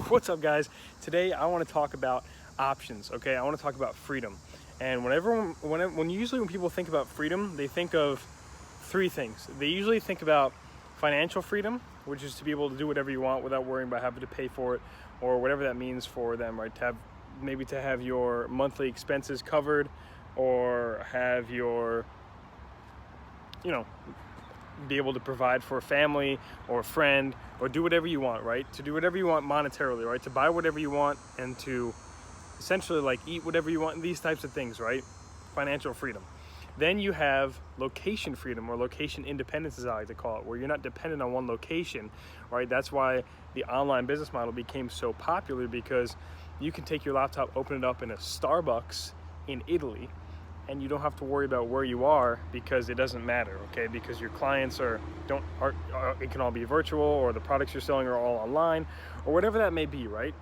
What's up, guys? Today I want to talk about options. Okay, I want to talk about freedom. And usually when people think about freedom, they think of three things. They usually think about financial freedom, which is to be able to do whatever you want without worrying about having to pay for it, or whatever that means for them, right? To have your monthly expenses covered, or have your, be able to provide for a family or a friend, or do whatever you want, right? To do whatever you want monetarily, right? To buy whatever you want, and to essentially eat whatever you want, these types of things, right? Financial freedom. Then you have location freedom, or location independence, as I like to call it, where you're not dependent on one location, right? That's why the online business model became so popular, because you can take your laptop, open it up in a Starbucks in Italy, and you don't have to worry about where you are, because it doesn't matter, okay? Because your clients it can all be virtual, or the products you're selling are all online, or whatever that may be, right?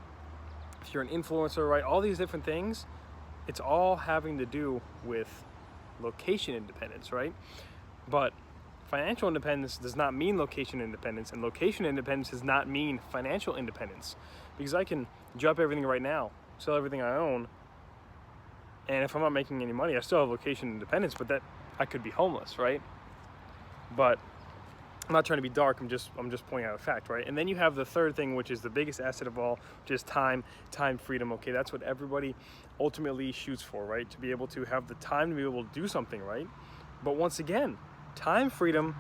If you're an influencer, right? All these different things, it's all having to do with location independence, right? But financial independence does not mean location independence, and location independence does not mean financial independence, because I can drop everything right now, sell everything I own, and if I'm not making any money, I still have location independence, but that I could be homeless, right? But I'm not trying to be dark, I'm just pointing out a fact, right? And then you have the third thing, which is the biggest asset of all, which is time freedom, okay? That's what everybody ultimately shoots for, right? To be able to have the time to be able to do something, right? But once again, time freedom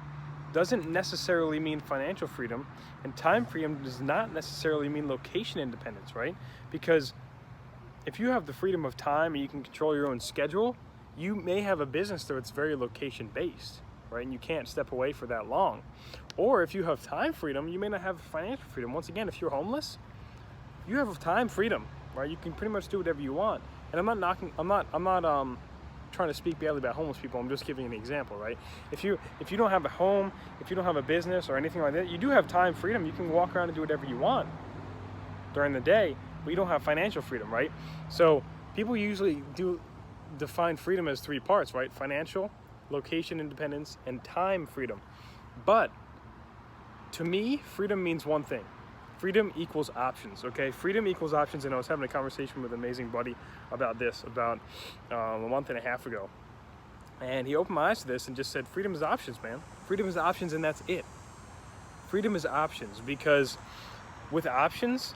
doesn't necessarily mean financial freedom, and time freedom does not necessarily mean location independence, right? Because if you have the freedom of time and you can control your own schedule, you may have a business that's very location based, right? And you can't step away for that long. Or if you have time freedom, you may not have financial freedom. Once again, if you're homeless, you have time freedom, right? You can pretty much do whatever you want. And I'm not trying to speak badly about homeless people. I'm just giving an example, right? If you don't have a home, if you don't have a business or anything like that, you do have time freedom. You can walk around and do whatever you want during the day, but you don't have financial freedom, right? So people usually do define freedom as three parts, right? Financial, location independence, and time freedom. But to me, freedom means one thing. Freedom equals options, okay? Freedom equals options. And I was having a conversation with an amazing buddy about this about a month and a half ago. And he opened my eyes to this and just said, freedom is options, man. Freedom is options, and that's it. Freedom is options, because with options,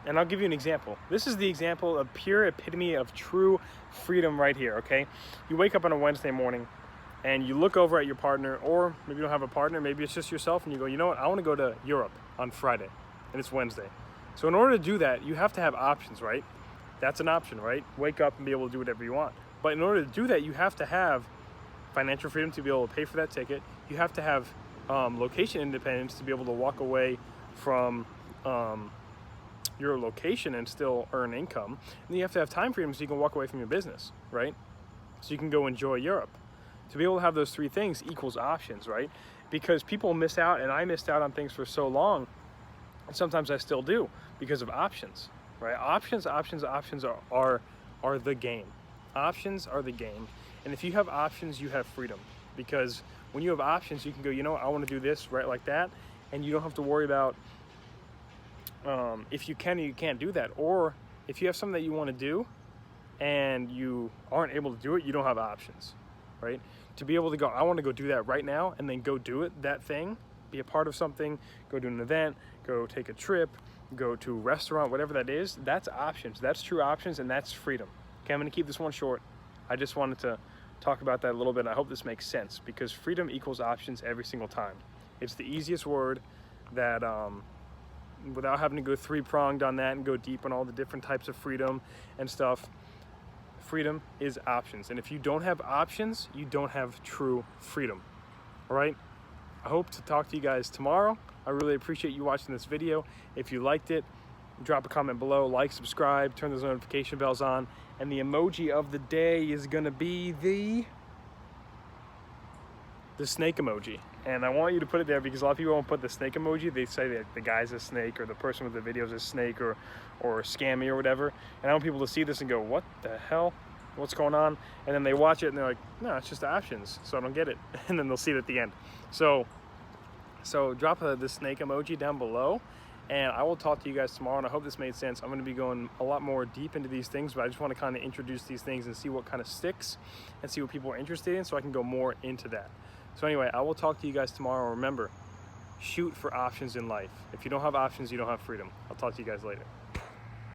and I'll give you an example. This is the example of pure epitome of true freedom right here, okay? You wake up on a Wednesday morning and you look over at your partner, or maybe you don't have a partner, maybe it's just yourself, and you go, you know what, I want to go to Europe on Friday, and it's Wednesday. So in order to do that, you have to have options, right? That's an option, right? Wake up and be able to do whatever you want. But in order to do that, you have to have financial freedom to be able to pay for that ticket. You have to have location independence to be able to walk away from your location and still earn income. And you have to have time freedom so you can walk away from your business, right? So you can go enjoy Europe. To be able to have those three things equals options, right? Because people miss out, and I missed out on things for so long, and sometimes I still do, because of options, right? Options are the game. Options are the game. And if you have options, you have freedom. Because when you have options, you can go, you know what, I want to do this, right, like that, and you don't have to worry about if you can or you can't do that. Or if you have something that you want to do and you aren't able to do it, you don't have options, right? To be able to go, I want to go do that right now, and then go do it, that thing, be a part of something, go do an event, go take a trip, go to a restaurant, whatever that is, that's options. That's true options, and that's freedom. Okay, I'm going to keep this one short. I just wanted to talk about that a little bit. I hope this makes sense, because freedom equals options every single time. It's the easiest word that, without having to go three-pronged on that and go deep on all the different types of freedom and stuff, freedom is options. And if you don't have options, you don't have true freedom. All right? I hope to talk to you guys tomorrow. I really appreciate you watching this video. If you liked it, drop a comment below, like, subscribe, turn those notification bells on, and the emoji of the day is gonna be the snake emoji. And I want you to put it there, because a lot of people won't put the snake emoji. They say that the guy's a snake, or the person with the video is a snake, or scammy or whatever. And I want people to see this and go, what the hell? What's going on? And then they watch it and they're like, no, it's just options, so I don't get it. And then they'll see it at the end. So drop the snake emoji down below, And I will talk to you guys tomorrow, and I hope this made sense. I'm going to be going a lot more deep into these things, but I just want to kind of introduce these things and see what kind of sticks and see what people are interested in, so I can go more into that. So anyway, I will talk to you guys tomorrow. Remember, shoot for options in life. If you don't have options, you don't have freedom. I'll talk to you guys later.